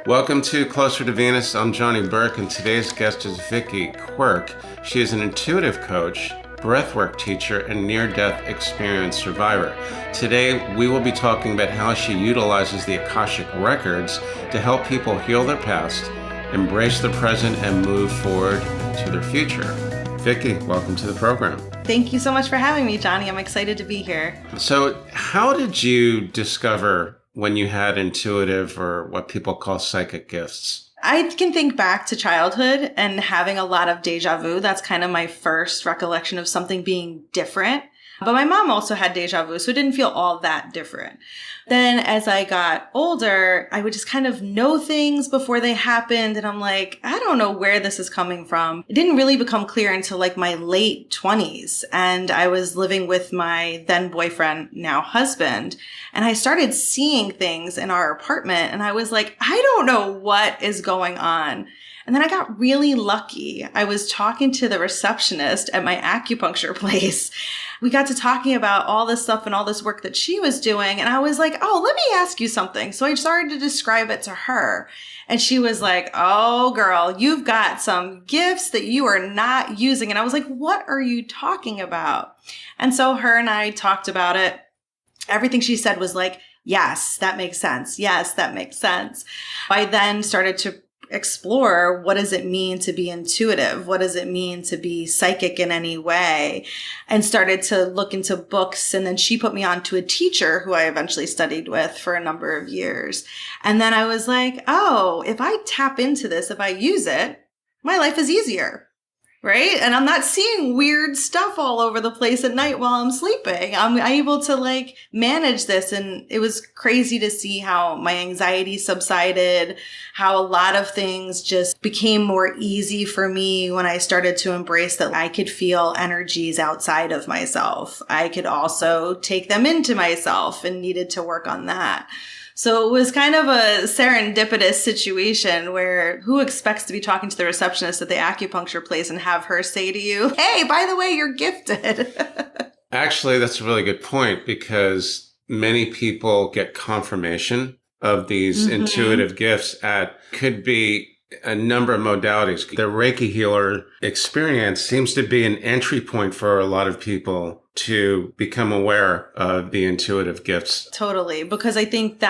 Welcome to Closer to Venus. I'm Johnny Burke, and today's guest is Viki Quirk. She is an intuitive coach, breathwork teacher, and near-death experience survivor. Today, we will be talking about how she utilizes the Akashic Records to help people heal their past, embrace the present, and move forward to their future. Viki, welcome to the program. Thank you so much for having me, Johnny. I'm excited to be here. So, how did you discover when you had intuitive or what people call psychic gifts? I can think back to childhood and having a lot of deja vu. That's kind of my first recollection of something being different. But my mom also had deja vu, so it didn't feel all that different. Then as I got older, I would just kind of know things before they happened. And I'm like, I don't know where this is coming from. It didn't really become clear until like my late 20s. And I was living with my then boyfriend, now husband. And I started seeing things in our apartment. And I was like, I don't know what is going on. And then I got really lucky. I was talking to the receptionist at my acupuncture place. We got to talking about all this stuff and all this work that she was doing. And I was like, oh, let me ask you something. So I started to describe it to her. And she was like, oh, girl, you've got some gifts that you are not using. And I was like, what are you talking about? And so her and I talked about it. Everything she said was like, yes, that makes sense. Yes, that makes sense. I then started to explore, what does it mean to be intuitive? What does it mean to be psychic in any way? And started to look into books. And then she put me on to a teacher who I eventually studied with for a number of years. And then I was like, oh, if I tap into this, if I use it, my life is easier. Right? And I'm not seeing weird stuff all over the place at night while I'm sleeping. I'm able to like manage this. And it was crazy to see how my anxiety subsided, how a lot of things just became more easy for me when I started to embrace that I could feel energies outside of myself. I could also take them into myself and needed to work on that. So it was kind of a serendipitous situation where who expects to be talking to the receptionist at the acupuncture place and have her say to you, hey, by the way, you're gifted. Actually, that's a really good point because many people get confirmation of these intuitive gifts could be a number of modalities. The Reiki healer experience seems to be an entry point for a lot of people to become aware of the intuitive gifts. Totally. Because I think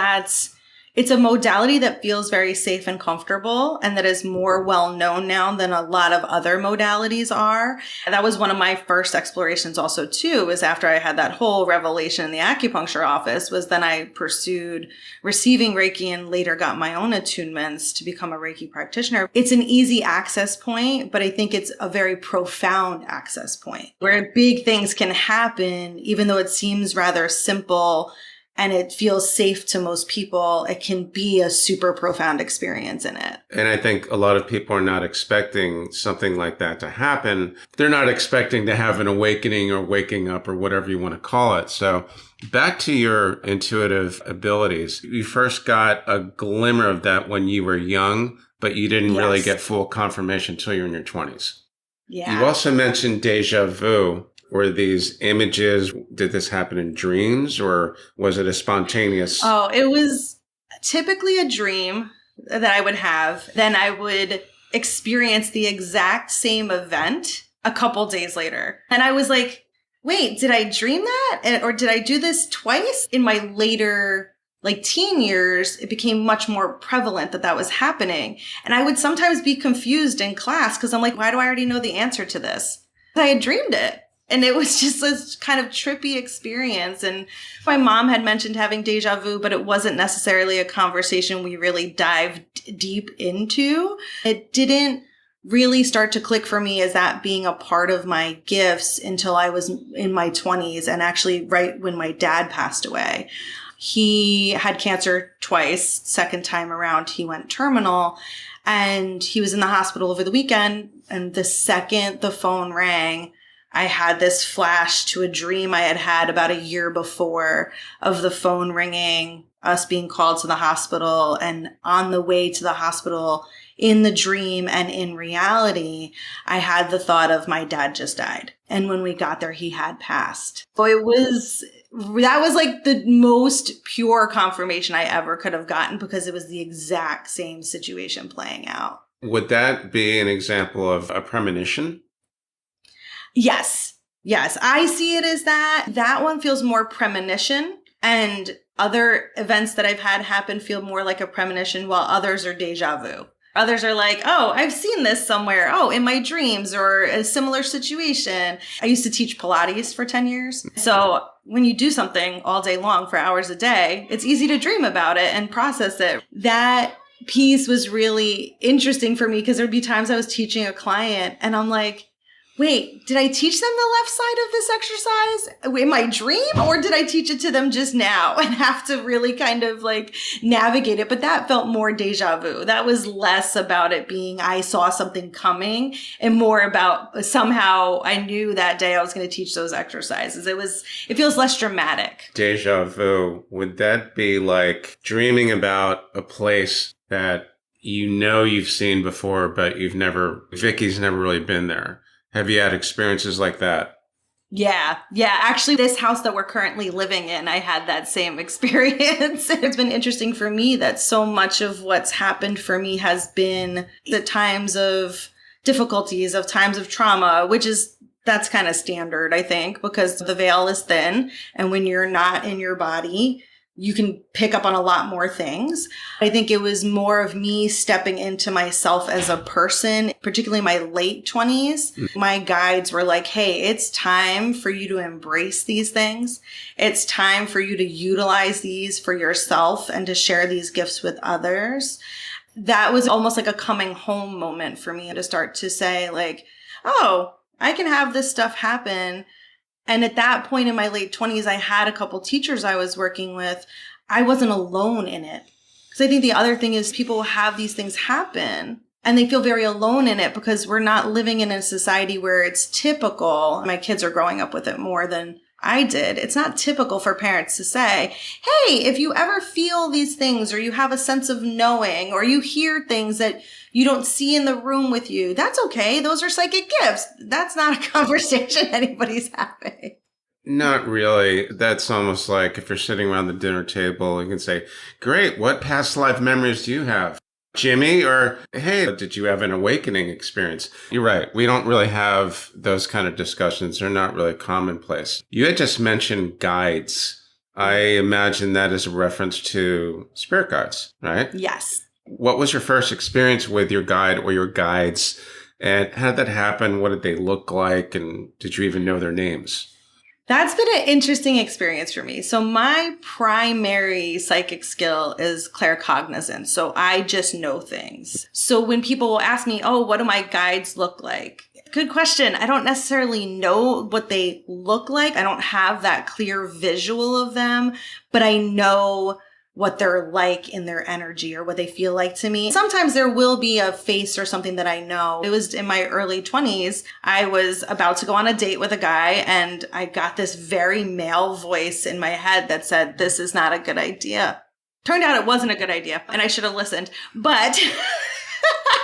it's a modality that feels very safe and comfortable and that is more well known now than a lot of other modalities are. And that was one of my first explorations also too, was after I had that whole revelation in the acupuncture office, was then I pursued receiving Reiki and later got my own attunements to become a Reiki practitioner. It's an easy access point, but I think it's a very profound access point where big things can happen, even though it seems rather simple and it feels safe to most people. It can be a super profound experience in it. And I think a lot of people are not expecting something like that to happen. They're not expecting to have an awakening or waking up or whatever you want to call it. So back to your intuitive abilities. You first got a glimmer of that when you were young, but you didn't really get full confirmation until you're in your 20s. Yeah. You also mentioned deja vu. Were these images, did this happen in dreams or was it a spontaneous? Oh, it was typically a dream that I would have. Then I would experience the exact same event a couple days later. And I was like, wait, did I dream that? Or did I do this twice? In my later teen years, it became much more prevalent that was happening. And I would sometimes be confused in class because I'm like, why do I already know the answer to this? I had dreamed it. And it was just this kind of trippy experience. And my mom had mentioned having deja vu, but it wasn't necessarily a conversation we really dived deep into. It didn't really start to click for me as that being a part of my gifts until I was in my 20s and actually right when my dad passed away. He had cancer twice. Second time around, he went terminal. And he was in the hospital over the weekend. And the second the phone rang, I had this flash to a dream I had had about a year before of the phone ringing us being called to the hospital, and on the way to the hospital in the dream and in reality, I had the thought of my dad just died. And when we got there, he had passed. So that was like the most pure confirmation I ever could have gotten, because it was the exact same situation playing out. Would that be an example of a premonition? Yes. Yes. I see it as that. That one feels more premonition, and other events that I've had happen feel more like a premonition, while others are deja vu. Others are like, oh, I've seen this somewhere. Oh, in my dreams, or a similar situation. I used to teach Pilates for 10 years. So when you do something all day long for hours a day, it's easy to dream about it and process it. That piece was really interesting for me, because there'd be times I was teaching a client and I'm like, wait, did I teach them the left side of this exercise in my dream, or did I teach it to them just now, and have to really kind of like navigate it? But that felt more deja vu. That was less about it being I saw something coming, and more about somehow I knew that day I was going to teach those exercises. It feels less dramatic. Deja vu, would that be like dreaming about a place that you've seen before, but Viki's never really been there? Have you had experiences like that? Yeah. Actually, this house that we're currently living in, I had that same experience. It's been interesting for me that so much of what's happened for me has been the times of difficulties, of times of trauma, that's kind of standard, I think, because the veil is thin. And when you're not in your body, you can pick up on a lot more things. I think it was more of me stepping into myself as a person, particularly my late 20s. My guides were like, hey, it's time for you to embrace these things. It's time for you to utilize these for yourself and to share these gifts with others. That was almost like a coming home moment for me, to start to say like, oh, I can have this stuff happen. And at that point in my late 20s, I had a couple teachers I was working with. I wasn't alone in it. Because I think the other thing is people have these things happen and they feel very alone in it, because we're not living in a society where it's typical. My kids are growing up with it more than I did. It's not typical for parents to say, hey, if you ever feel these things, or you have a sense of knowing, or you hear things that you don't see in the room with you, that's okay. Those are psychic gifts. That's not a conversation anybody's having. Not really. That's almost like if you're sitting around the dinner table, you can say, great, what past life memories do you have, Jimmy? Or, hey, did you have an awakening experience? You're right. We don't really have those kind of discussions. They're not really commonplace. You had just mentioned guides. I imagine that is a reference to spirit guides, right? Yes. What was your first experience with your guide or your guides? And how did that happen? What did they look like? And did you even know their names? That's been an interesting experience for me. So my primary psychic skill is claircognizance. So I just know things. So when people will ask me, oh, what do my guides look like? Good question. I don't necessarily know what they look like. I don't have that clear visual of them, but I know what they're like in their energy, or what they feel like to me. Sometimes there will be a face or something that I know. It was in my early 20s. I was about to go on a date with a guy, and I got this very male voice in my head that said, this is not a good idea. Turned out it wasn't a good idea, and I should have listened. But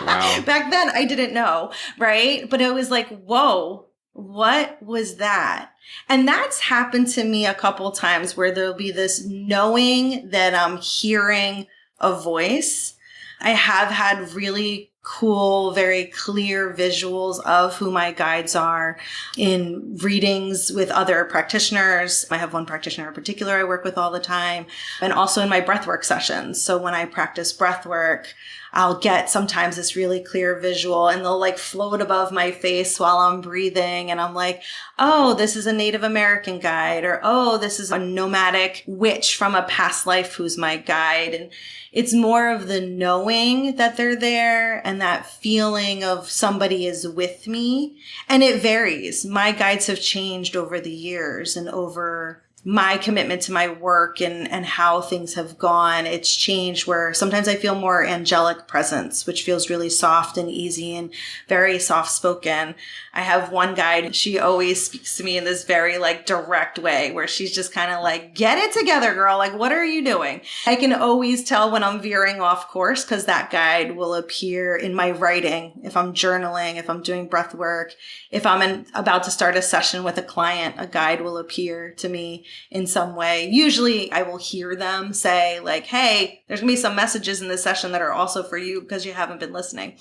wow. Back then I didn't know, right? But it was like, whoa, what was that? And that's happened to me a couple times, where there'll be this knowing that I'm hearing a voice. I have had really cool, very clear visuals of who my guides are in readings with other practitioners. I have one practitioner in particular I work with all the time, and also in my breathwork sessions. So when I practice breathwork, I'll get sometimes this really clear visual, and they'll like float above my face while I'm breathing. And I'm like, oh, this is a Native American guide, or, oh, this is a nomadic witch from a past life who's my guide. And it's more of the knowing that they're there and that feeling of somebody is with me. And it varies. My guides have changed over the years and over my commitment to my work and how things have gone, it's changed where sometimes I feel more angelic presence, which feels really soft and easy and very soft spoken. I have one guide. She always speaks to me in this very like direct way where she's just kind of like, get it together, girl. Like, what are you doing? I can always tell when I'm veering off course because that guide will appear in my writing. If I'm journaling, if I'm doing breath work, if I'm about to start a session with a client, a guide will appear to me in some way. Usually I will hear them say like, hey, there's gonna be some messages in this session that are also for you because you haven't been listening.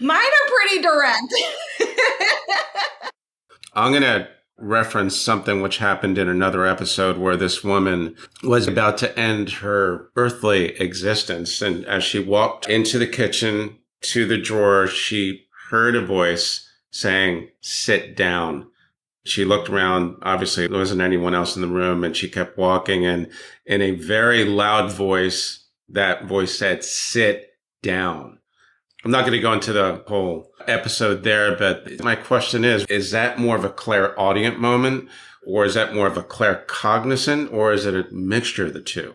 Mine are pretty direct. I'm going to reference something which happened in another episode where this woman was about to end her earthly existence. And as she walked into the kitchen to the drawer, she heard a voice saying, sit down. She looked around. Obviously, there wasn't anyone else in the room, and she kept walking. And in a very loud voice, that voice said, sit down. I'm not going to go into the whole episode there, but my question is that more of a clairaudient moment, or is that more of a claircognizant, or is it a mixture of the two?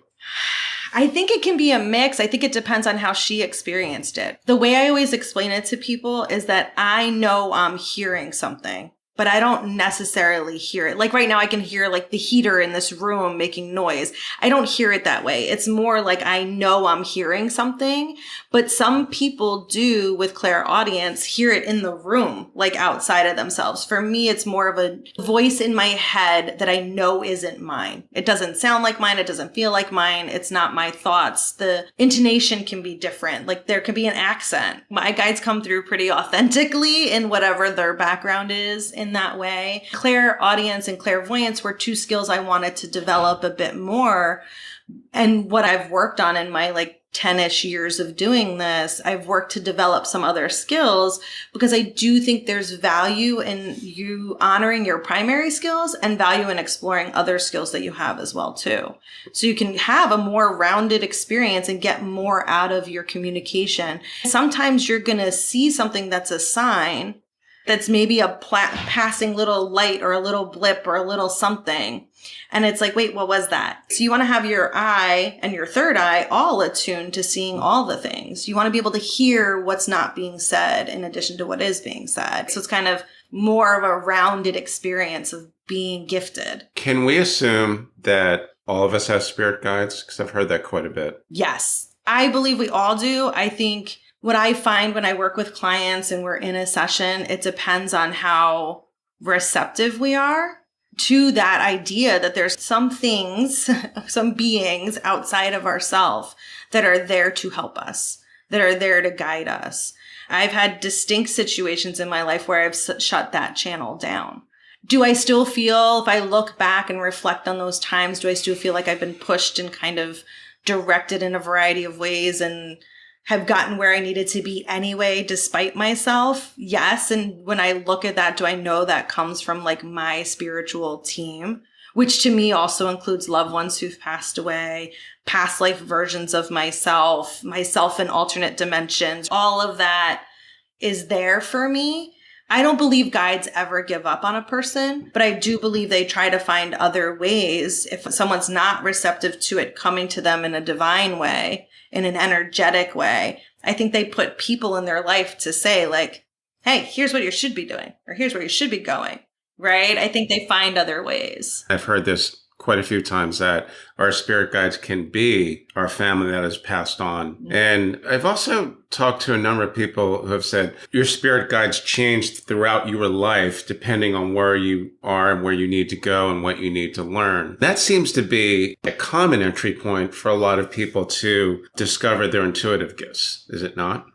I think it can be a mix. I think it depends on how she experienced it. The way I always explain it to people is that I know I'm hearing something, but I don't necessarily hear it. Like right now I can hear like the heater in this room making noise. I don't hear it that way. It's more like I know I'm hearing something, but some people do with clairaudience hear it in the room, like outside of themselves. For me, it's more of a voice in my head that I know isn't mine. It doesn't sound like mine. It doesn't feel like mine. It's not my thoughts. The intonation can be different. Like there could be an accent. My guides come through pretty authentically in whatever their background is in that way. Clairaudience and clairvoyance were two skills I wanted to develop a bit more. And what I've worked on in my like 10-ish years of doing this, I've worked to develop some other skills because I do think there's value in you honoring your primary skills and value in exploring other skills that you have as well too. So you can have a more rounded experience and get more out of your communication. Sometimes you're going to see something that's a sign that's maybe a passing little light or a little blip or a little something. And it's like, wait, what was that? So you want to have your eye and your third eye all attuned to seeing all the things. You want to be able to hear what's not being said in addition to what is being said. So it's kind of more of a rounded experience of being gifted. Can we assume that all of us have spirit guides? Because I've heard that quite a bit. Yes, I believe we all do. I think what I find when I work with clients and we're in a session, it depends on how receptive we are to that idea that there's some things, some beings outside of ourselves that are there to help us, that are there to guide us. I've had distinct situations in my life where I've shut that channel down. Do I still feel, if I look back and reflect on those times, do I still feel like I've been pushed and kind of directed in a variety of ways and have gotten where I needed to be anyway, despite myself? Yes. And when I look at that, do I know that comes from like my spiritual team, which to me also includes loved ones who've passed away, past life versions of myself in alternate dimensions. All of that is there for me. I don't believe guides ever give up on a person, but I do believe they try to find other ways. If someone's not receptive to it coming to them in a divine way, in an energetic way, I think they put people in their life to say like, hey, here's what you should be doing, or here's where you should be going, right? I think they find other ways. I've heard this quite a few times that our spirit guides can be our family that has passed on. Mm-hmm. And I've also talked to a number of people who have said your spirit guides changed throughout your life depending on where you are and where you need to go and what you need to learn. That seems to be a common entry point for a lot of people to discover their intuitive gifts, is it not?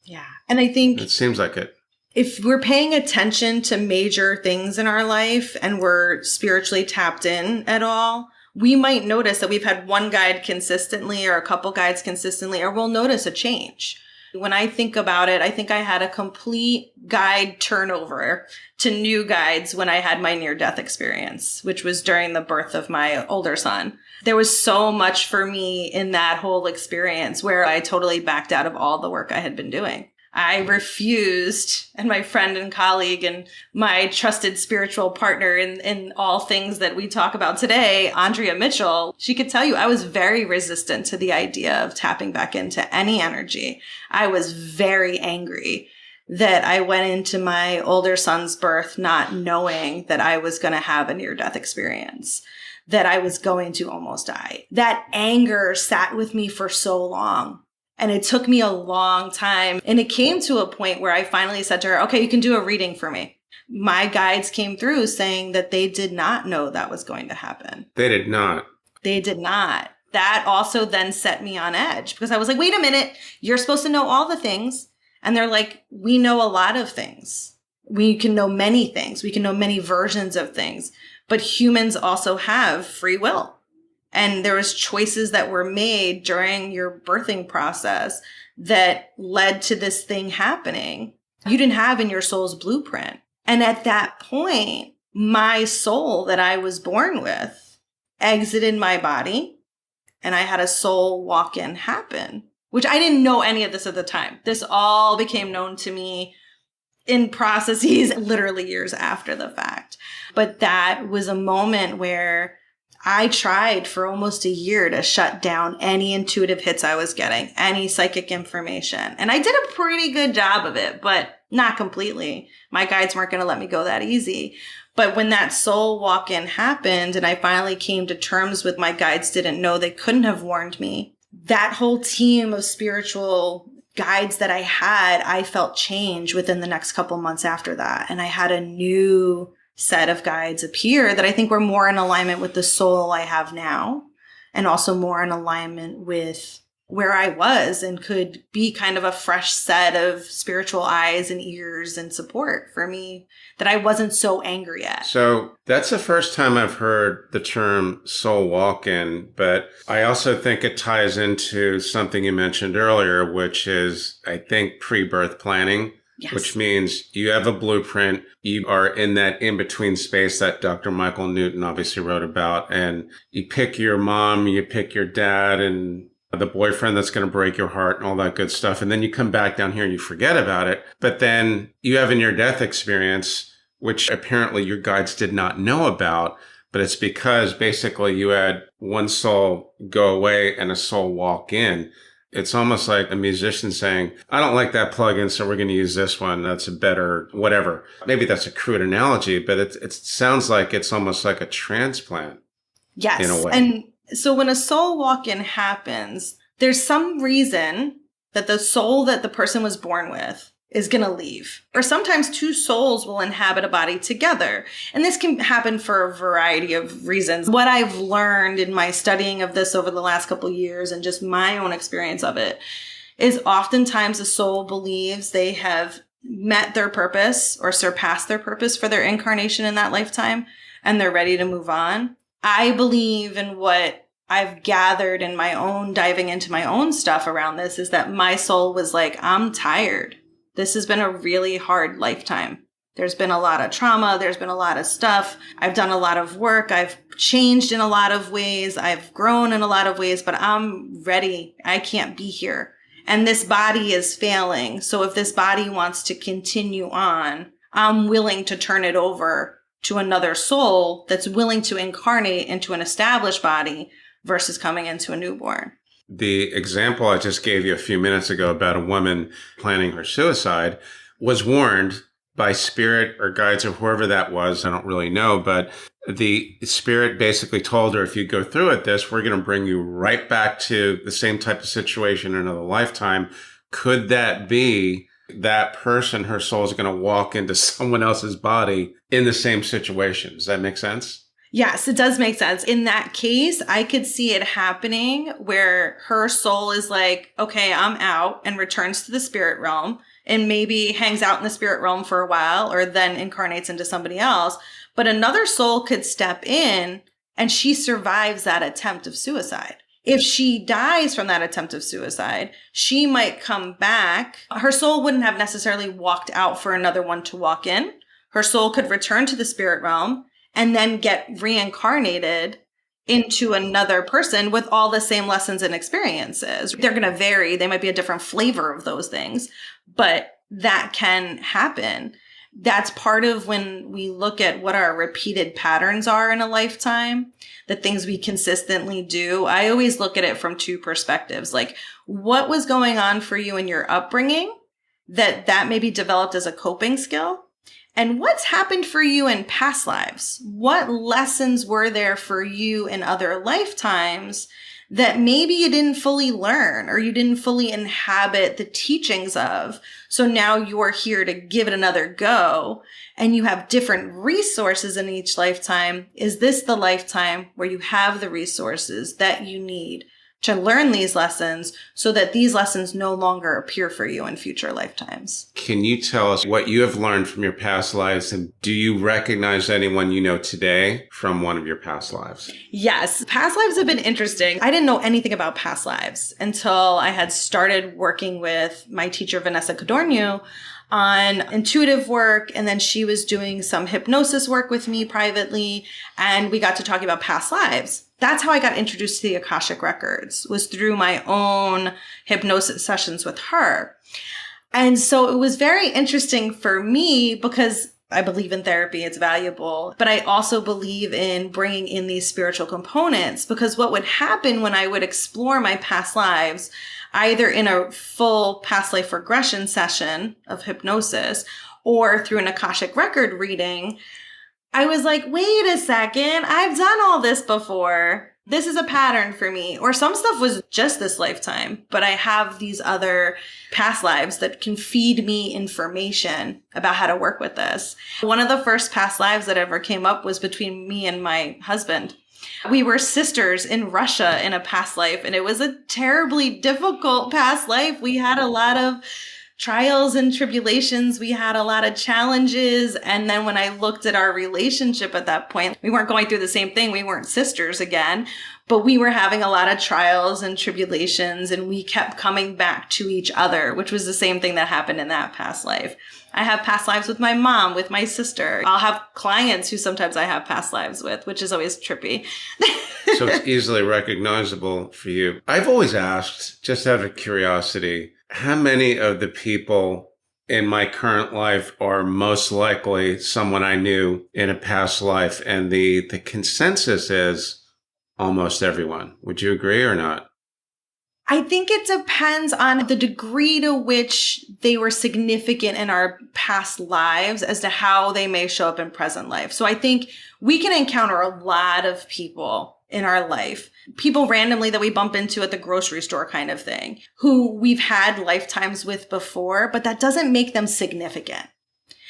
Yeah. And I think it seems like it. If we're paying attention to major things in our life and we're spiritually tapped in at all, we might notice that we've had one guide consistently or a couple guides consistently, or we'll notice a change. When I think about it, I think I had a complete guide turnover to new guides when I had my near-death experience, which was during the birth of my older son. There was so much for me in that whole experience where I totally backed out of all the work I had been doing. I refused, and my friend and colleague and my trusted spiritual partner in all things that we talk about today, Andrea Mitchell, she could tell you I was very resistant to the idea of tapping back into any energy. I was very angry that I went into my older son's birth not knowing that I was going to have a near-death experience, that I was going to almost die. That anger sat with me for so long. And it took me a long time. And it came to a point where I finally said to her, okay, you can do a reading for me. My guides came through saying that they did not know that was going to happen. They did not. They did not. That also then set me on edge because I was like, wait a minute, you're supposed to know all the things. And they're like, we know a lot of things. We can know many things. We can know many versions of things. But humans also have free will. And there was choices that were made during your birthing process that led to this thing happening you didn't have in your soul's blueprint. And at that point, my soul that I was born with exited my body and I had a soul walk-in happen, which I didn't know any of this at the time. This all became known to me in processes literally years after the fact. But that was a moment where I tried for almost a year to shut down any intuitive hits I was getting, any psychic information. And I did a pretty good job of it, but not completely. My guides weren't going to let me go that easy. But when that soul walk-in happened and I finally came to terms with my guides didn't know, they couldn't have warned me. That whole team of spiritual guides that I had, I felt change within the next couple months after that. And I had a new set of guides appear that I think were more in alignment with the soul I have now and also more in alignment with where I was and could be kind of a fresh set of spiritual eyes and ears and support for me that I wasn't so angry at. So that's the first time I've heard the term soul walk-in, but I also think it ties into something you mentioned earlier, which is, I think, pre-birth planning. Yes. Which means you have a blueprint. You are in that in-between space that Dr. Michael Newton obviously wrote about. And you pick your mom, you pick your dad, and the boyfriend that's going to break your heart and all that good stuff. And then you come back down here and you forget about it. But then you have a near-death experience, which apparently your guides did not know about. But it's because basically you had one soul go away and a soul walk in. It's almost like a musician saying, I don't like that plugin, so we're going to use this one. That's a better whatever. Maybe that's a crude analogy, but it sounds like it's almost like a transplant. Yes. In a way. And so when a soul walk-in happens, there's some reason that the soul that the person was born with is going to leave. Or sometimes two souls will inhabit a body together. And this can happen for a variety of reasons. What I've learned in my studying of this over the last couple of years and just my own experience of it is oftentimes a soul believes they have met their purpose or surpassed their purpose for their incarnation in that lifetime and they're ready to move on. I believe in what I've gathered in my own diving into my own stuff around this is that my soul was like, I'm tired. This has been a really hard lifetime. There's been a lot of trauma. There's been a lot of stuff. I've done a lot of work. I've changed in a lot of ways. I've grown in a lot of ways, but I'm ready. I can't be here. And this body is failing. So if this body wants to continue on, I'm willing to turn it over to another soul that's willing to incarnate into an established body versus coming into a newborn. The example I just gave you a few minutes ago about a woman planning her suicide was warned by spirit or guides or whoever that was. I don't really know, but the spirit basically told her, if you go through with this, we're going to bring you right back to the same type of situation in another lifetime. Could that be that person, her soul is going to walk into someone else's body in the same situation? Does that make sense? Yes, it does make sense. In that case, I could see it happening where her soul is like, okay, I'm out and returns to the spirit realm and maybe hangs out in the spirit realm for a while or then incarnates into somebody else. But another soul could step in and she survives that attempt of suicide. If she dies from that attempt of suicide, she might come back. Her soul wouldn't have necessarily walked out for another one to walk in. Her soul could return to the spirit realm and then get reincarnated into another person with all the same lessons and experiences. They're going to vary. They might be a different flavor of those things, but that can happen. That's part of when we look at what our repeated patterns are in a lifetime, the things we consistently do. I always look at it from two perspectives. Like, what was going on for you in your upbringing that maybe developed as a coping skill? And what's happened for you in past lives? What lessons were there for you in other lifetimes that maybe you didn't fully learn or you didn't fully inhabit the teachings of? So now you're here to give it another go, and you have different resources in each lifetime. Is this the lifetime where you have the resources that you need to learn these lessons so that these lessons no longer appear for you in future lifetimes? Can you tell us what you have learned from your past lives, and do you recognize anyone you know today from one of your past lives? Yes. Past lives have been interesting. I didn't know anything about past lives until I had started working with my teacher, Vanessa Cadornio, on intuitive work. And then she was doing some hypnosis work with me privately. And we got to talking about past lives. That's how I got introduced to the Akashic Records, was through my own hypnosis sessions with her. And so it was very interesting for me because I believe in therapy, it's valuable, but I also believe in bringing in these spiritual components, because what would happen when I would explore my past lives, either in a full past life regression session of hypnosis or through an Akashic record reading, I was like, wait a second, I've done all this before. This is a pattern for me. Or some stuff was just this lifetime, but I have these other past lives that can feed me information about how to work with this. One of the first past lives that ever came up was between me and my husband. We were sisters in Russia in a past life, and it was a terribly difficult past life. We had a lot of trials and tribulations. We had a lot of challenges. And then when I looked at our relationship at that point, we weren't going through the same thing. We weren't sisters again, but we were having a lot of trials and tribulations, and we kept coming back to each other, which was the same thing that happened in that past life. I have past lives with my mom, with my sister. I'll have clients who sometimes I have past lives with, which is always trippy. So it's easily recognizable for you. I've always asked, just out of curiosity, how many of the people in my current life are most likely someone I knew in a past life? And the consensus is almost everyone. Would you agree or not? I think it depends on the degree to which they were significant in our past lives as to how they may show up in present life. So I think we can encounter a lot of people in our life, people randomly that we bump into at the grocery store kind of thing, who we've had lifetimes with before, but that doesn't make them significant.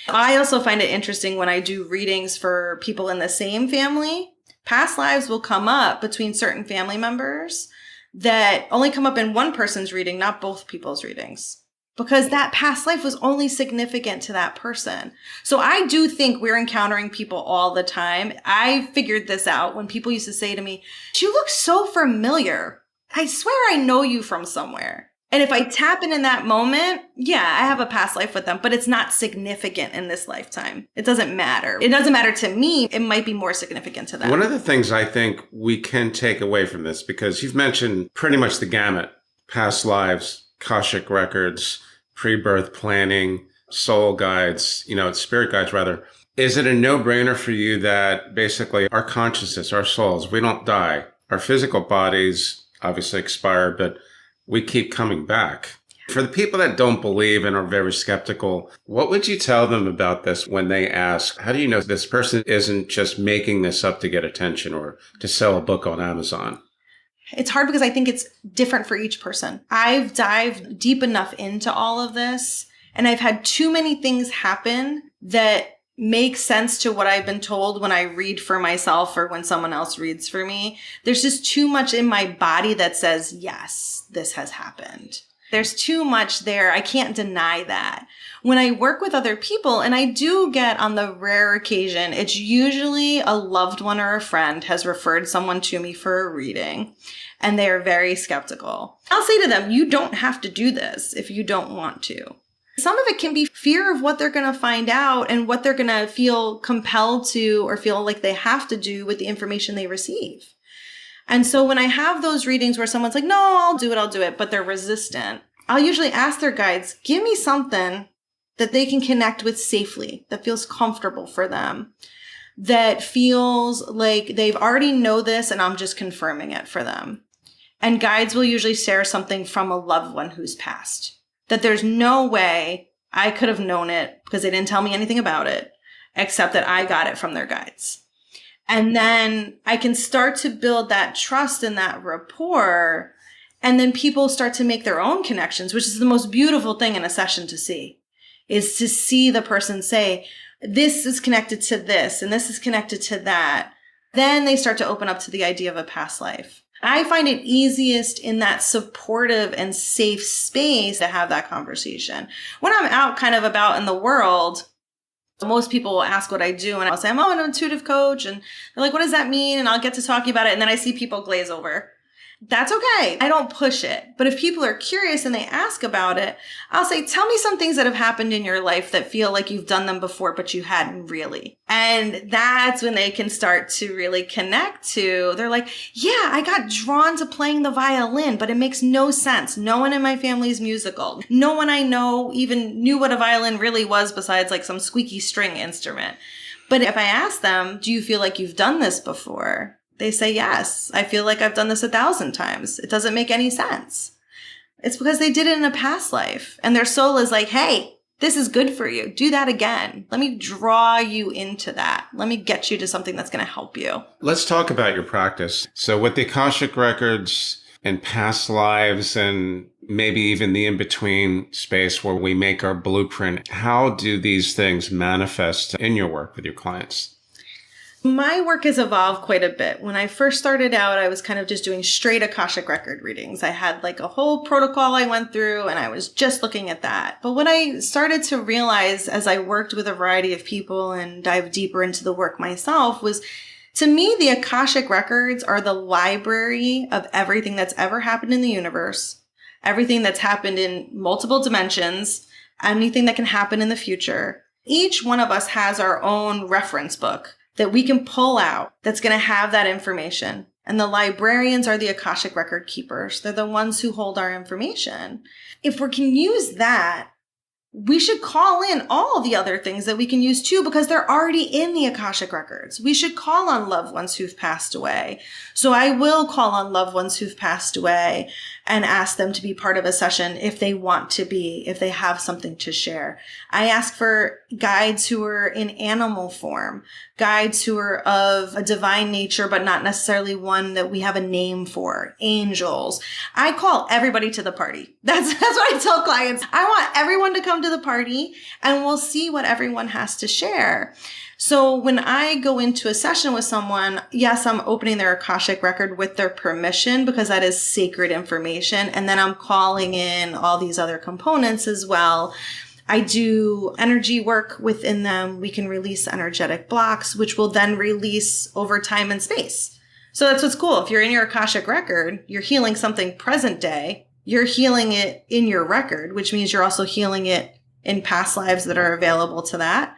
I also find it interesting when I do readings for people in the same family, past lives will come up between certain family members that only come up in one person's reading, not both people's readings, because that past life was only significant to that person. So I do think we're encountering people all the time. I figured this out when people used to say to me, "You look so familiar. I swear I know you from somewhere." And if I tap in that moment, yeah, I have a past life with them, but it's not significant in this lifetime. It doesn't matter. It doesn't matter to me. It might be more significant to them. One of the things I think we can take away from this, because you've mentioned pretty much the gamut, past lives, Akashic records, pre-birth planning, soul guides, spirit guides rather. Is it a no-brainer for you that basically our consciousness, our souls, we don't die. Our physical bodies obviously expire, but we keep coming back. For the people that don't believe and are very skeptical, what would you tell them about this when they ask, how do you know this person isn't just making this up to get attention or to sell a book on Amazon? It's hard because I think it's different for each person. I've dived deep enough into all of this, and I've had too many things happen that make sense to what I've been told when I read for myself or when someone else reads for me. There's just too much in my body that says, yes, this has happened. There's too much there. I can't deny that. When I work with other people, and I do get on the rare occasion, it's usually a loved one or a friend has referred someone to me for a reading, and they are very skeptical. I'll say to them, you don't have to do this if you don't want to. Some of it can be fear of what they're going to find out and what they're going to feel compelled to or feel like they have to do with the information they receive. And so when I have those readings where someone's like, no, I'll do it, but they're resistant, I'll usually ask their guides, give me something that they can connect with safely, that feels comfortable for them, that feels like they've already know this and I'm just confirming it for them. And guides will usually share something from a loved one who's passed, that there's no way I could have known it because they didn't tell me anything about it, except that I got it from their guides. And then I can start to build that trust and that rapport. And then people start to make their own connections, which is the most beautiful thing in a session to see, is to see the person say, this is connected to this and this is connected to that. Then they start to open up to the idea of a past life. I find it easiest in that supportive and safe space to have that conversation. When I'm out kind of about in the world, most people will ask what I do and I'll say, I'm an intuitive coach. And they're like, what does that mean? And I'll get to talking about it. And then I see people glaze over. That's okay. I don't push it. But if people are curious and they ask about it, I'll say, tell me some things that have happened in your life that feel like you've done them before, but you hadn't really. And that's when they can start to really connect to, they're like, yeah, I got drawn to playing the violin, but it makes no sense. No one in my family is musical. No one I know even knew what a violin really was besides like some squeaky string instrument. But if I ask them, do you feel like you've done this before? They say, yes, I feel like I've done this 1,000 times. It doesn't make any sense. It's because they did it in a past life. And their soul is like, hey, this is good for you. Do that again. Let me draw you into that. Let me get you to something that's going to help you. Let's talk about your practice. So with the Akashic Records and past lives and maybe even the in-between space where we make our blueprint, how do these things manifest in your work with your clients? My work has evolved quite a bit. When I first started out, I was kind of just doing straight Akashic record readings. I had like a whole protocol I went through and I was just looking at that. But what I started to realize as I worked with a variety of people and dived deeper into the work myself was, to me, the Akashic records are the library of everything that's ever happened in the universe, everything that's happened in multiple dimensions, anything that can happen in the future. Each one of us has our own reference book that we can pull out that's going to have that information. And the librarians are the Akashic record keepers. They're the ones who hold our information. If we can use that, we should call in all the other things that we can use too, because they're already in the Akashic records. We should call on loved ones who've passed away. So I will call on loved ones who've passed away and ask them to be part of a session if they want to be, if they have something to share. I ask for guides who are in animal form, guides who are of a divine nature, but not necessarily one that we have a name for, angels. I call everybody to the party. That's what I tell clients. I want everyone to come to the party and we'll see what everyone has to share. So when I go into a session with someone, yes, I'm opening their Akashic record with their permission because that is sacred information. And then I'm calling in all these other components as well. I do energy work within them. We can release energetic blocks, which will then release over time and space. So that's what's cool. If you're in your Akashic record, you're healing something present day. You're healing it in your record, which means you're also healing it in past lives that are available to that.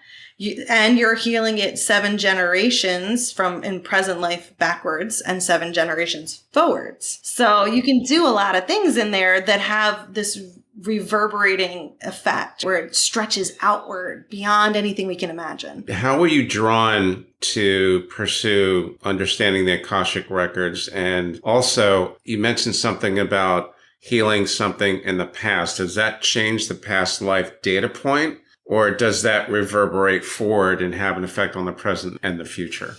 And you're healing it 7 generations from in present life backwards and 7 generations forwards. So you can do a lot of things in there that have this reverberating effect where it stretches outward beyond anything we can imagine. How were you drawn to pursue understanding the Akashic records? And also, you mentioned something about healing something in the past. Does that change the past life data point? Or does that reverberate forward and have an effect on the present and the future?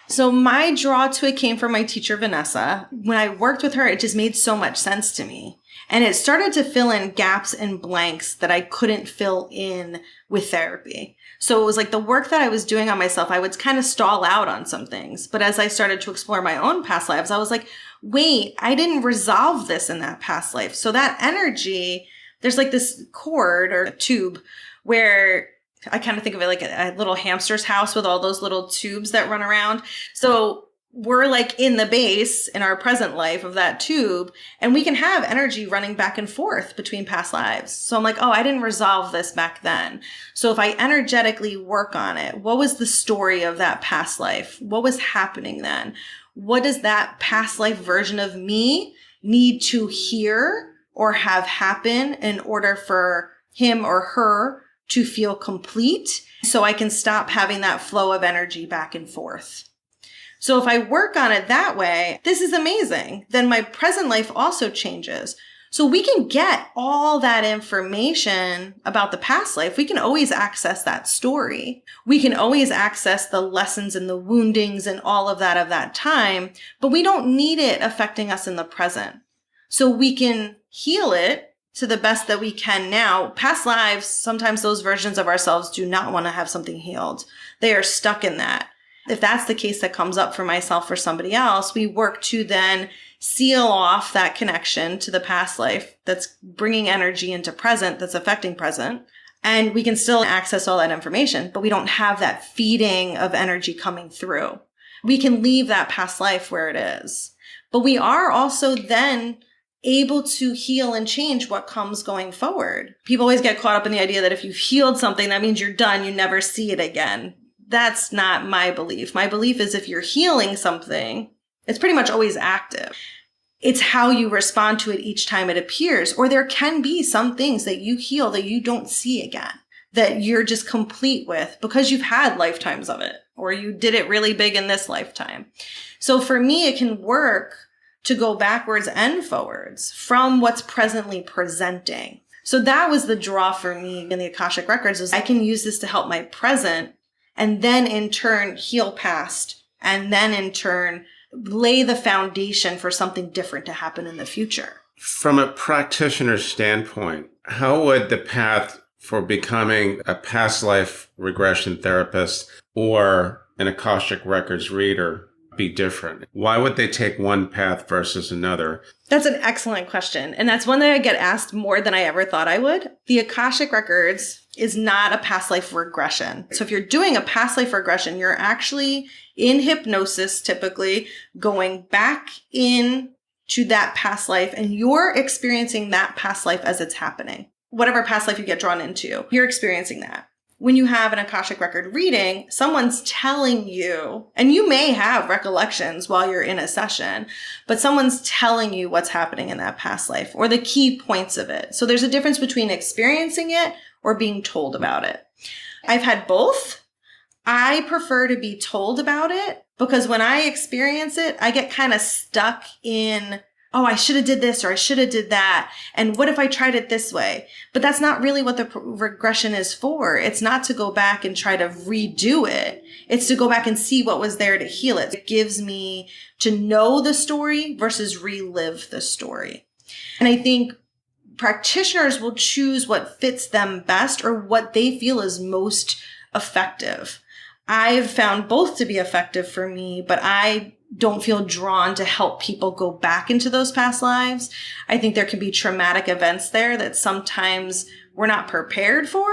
So my draw to it came from my teacher, Vanessa. When I worked with her, it just made so much sense to me. And it started to fill in gaps and blanks that I couldn't fill in with therapy. So it was like the work that I was doing on myself, I would kind of stall out on some things. But as I started to explore my own past lives, I was like, wait, I didn't resolve this in that past life. So that energy, there's like this cord or a tube where I kind of think of it like a little hamster's house with all those little tubes that run around. So we're like in the base in our present life of that tube, and we can have energy running back and forth between past lives. So I'm like, oh, I didn't resolve this back then. So if I energetically work on it, what was the story of that past life? What was happening then? what does that past life version of me need to hear or have happen in order for him or her to feel complete, so I can stop having that flow of energy back and forth. So if I work on it that way, this is amazing. Then my present life also changes. So we can get all that information about the past life. We can always access that story. We can always access the lessons and the woundings and all of that time, but we don't need it affecting us in the present. So we can heal it to the best that we can now. Past lives, sometimes those versions of ourselves do not want to have something healed. They are stuck in that. If that's the case that comes up for myself or somebody else, we work to then seal off that connection to the past life that's bringing energy into present, that's affecting present. And we can still access all that information, but we don't have that feeding of energy coming through. We can leave that past life where it is. But we are also then able to heal and change what comes going forward. People always get caught up in the idea that if you've healed something, that means you're done. You never see it again. That's not my belief. My belief is if you're healing something, it's pretty much always active. It's how you respond to it each time it appears. Or there can be some things that you heal that you don't see again, that you're just complete with because you've had lifetimes of it, or you did it really big in this lifetime. So for me, it can work to go backwards and forwards from what's presently presenting. So that was the draw for me in the Akashic Records, is I can use this to help my present and then in turn heal past, and then in turn lay the foundation for something different to happen in the future. From a practitioner's standpoint, how would the path for becoming a past life regression therapist or an Akashic Records reader be different? Why would they take one path versus another? That's an excellent question. And that's one that I get asked more than I ever thought I would. The Akashic Records is not a past life regression. So if you're doing a past life regression, you're actually in hypnosis, typically going back in to that past life, and you're experiencing that past life as it's happening. Whatever past life you get drawn into, you're experiencing that. When you have an Akashic Record reading, someone's telling you, and you may have recollections while you're in a session, but someone's telling you what's happening in that past life or the key points of it. So there's a difference between experiencing it or being told about it. I've had both. I prefer to be told about it because when I experience it, I get kind of stuck in, oh, I should have did this or I should have did that. And what if I tried it this way? But that's not really what the regression is for. It's not to go back and try to redo it. It's to go back and see what was there to heal it. It gives me to know the story versus relive the story. And I think practitioners will choose what fits them best or what they feel is most effective. I've found both to be effective for me, but I don't feel drawn to help people go back into those past lives. I think there can be traumatic events there that sometimes we're not prepared for,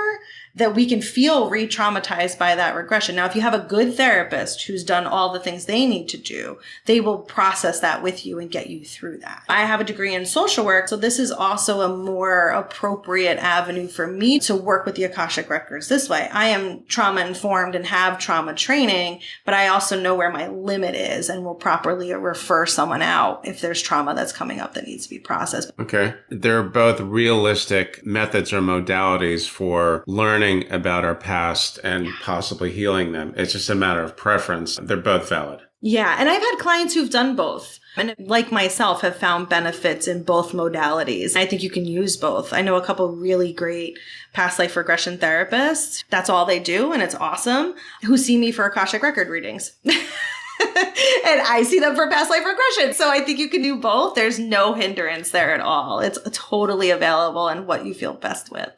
that we can feel re-traumatized by that regression. Now, if you have a good therapist who's done all the things they need to do, they will process that with you and get you through that. I have a degree in social work, so this is also a more appropriate avenue for me to work with the Akashic Records this way. I am trauma informed and have trauma training, but I also know where my limit is and will properly refer someone out if there's trauma that's coming up that needs to be processed. Okay. They're both realistic methods or modalities for learning about our past and possibly healing them. It's just a matter of preference. They're both valid. Yeah. And I've had clients who've done both and like myself have found benefits in both modalities. I think you can use both. I know a couple really great past life regression therapists. That's all they do. And it's awesome. Who see me for Akashic Record readings. And I see them for past life regression. So I think you can do both. There's no hindrance there at all. It's totally available and what you feel best with.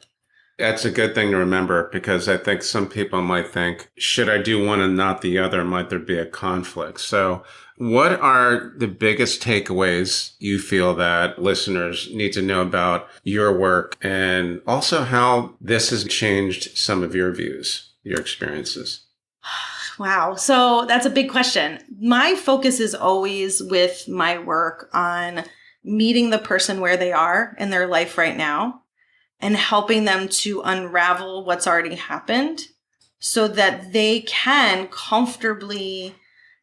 That's a good thing to remember because I think some people might think, should I do one and not the other? Might there be a conflict? So what are the biggest takeaways you feel that listeners need to know about your work and also how this has changed some of your views, your experiences? Wow. So that's a big question. My focus is always with my work on meeting the person where they are in their life right now and helping them to unravel what's already happened so that they can comfortably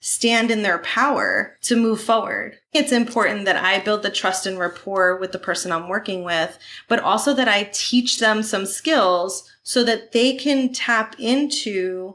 stand in their power to move forward. It's important that I build the trust and rapport with the person I'm working with, but also that I teach them some skills so that they can tap into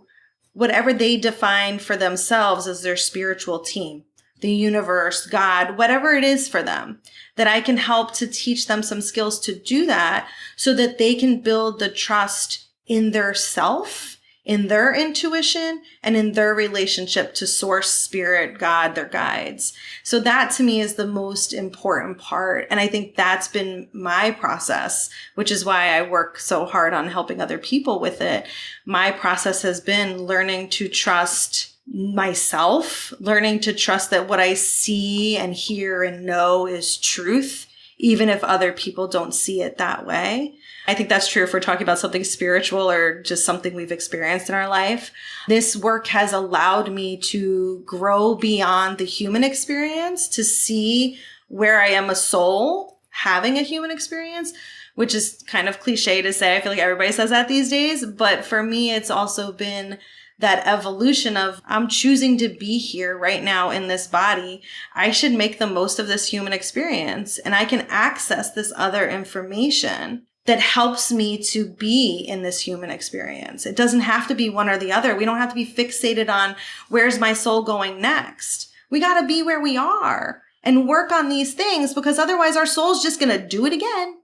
whatever they define for themselves as their spiritual team, the universe, God, whatever it is for them, that I can help to teach them some skills to do that so that they can build the trust in their self, in their intuition, and in their relationship to source, spirit, God, their guides. So that to me is the most important part. And I think that's been my process, which is why I work so hard on helping other people with it. My process has been learning to trust myself, learning to trust that what I see and hear and know is truth, even if other people don't see it that way. I think that's true if we're talking about something spiritual or just something we've experienced in our life. This work has allowed me to grow beyond the human experience, to see where I am a soul having a human experience, which is kind of cliche to say. I feel like everybody says that these days. But for me, it's also been that evolution of I'm choosing to be here right now in this body. I should make the most of this human experience, and I can access this other information that helps me to be in this human experience. It doesn't have to be one or the other. We don't have to be fixated on where's my soul going next. We got to be where we are and work on these things, because otherwise our soul's just going to do it again.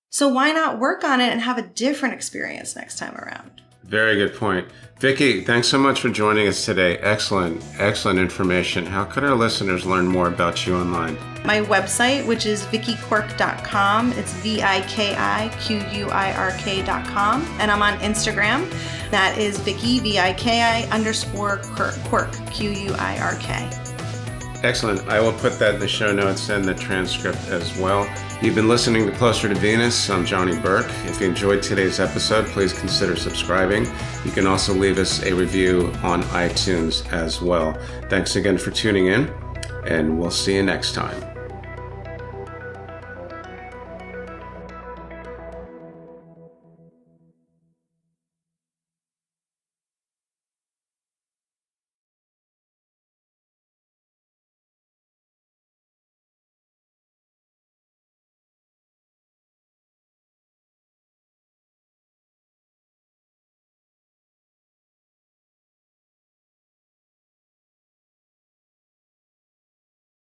So why not work on it and have a different experience next time around? Very good point. Viki, thanks so much for joining us today. Excellent information. How could our listeners learn more about you online? My website, which is vikiquirk.com. It's VIKIQUIRK.com. And I'm on Instagram. That is Viki, VIKI_Quirk, QUIRK. Excellent. I will put that in the show notes and the transcript as well. You've been listening to Closer to Venus. I'm Johnny Burke. If you enjoyed today's episode, please consider subscribing. You can also leave us a review on iTunes as well. Thanks again for tuning in, and we'll see you next time.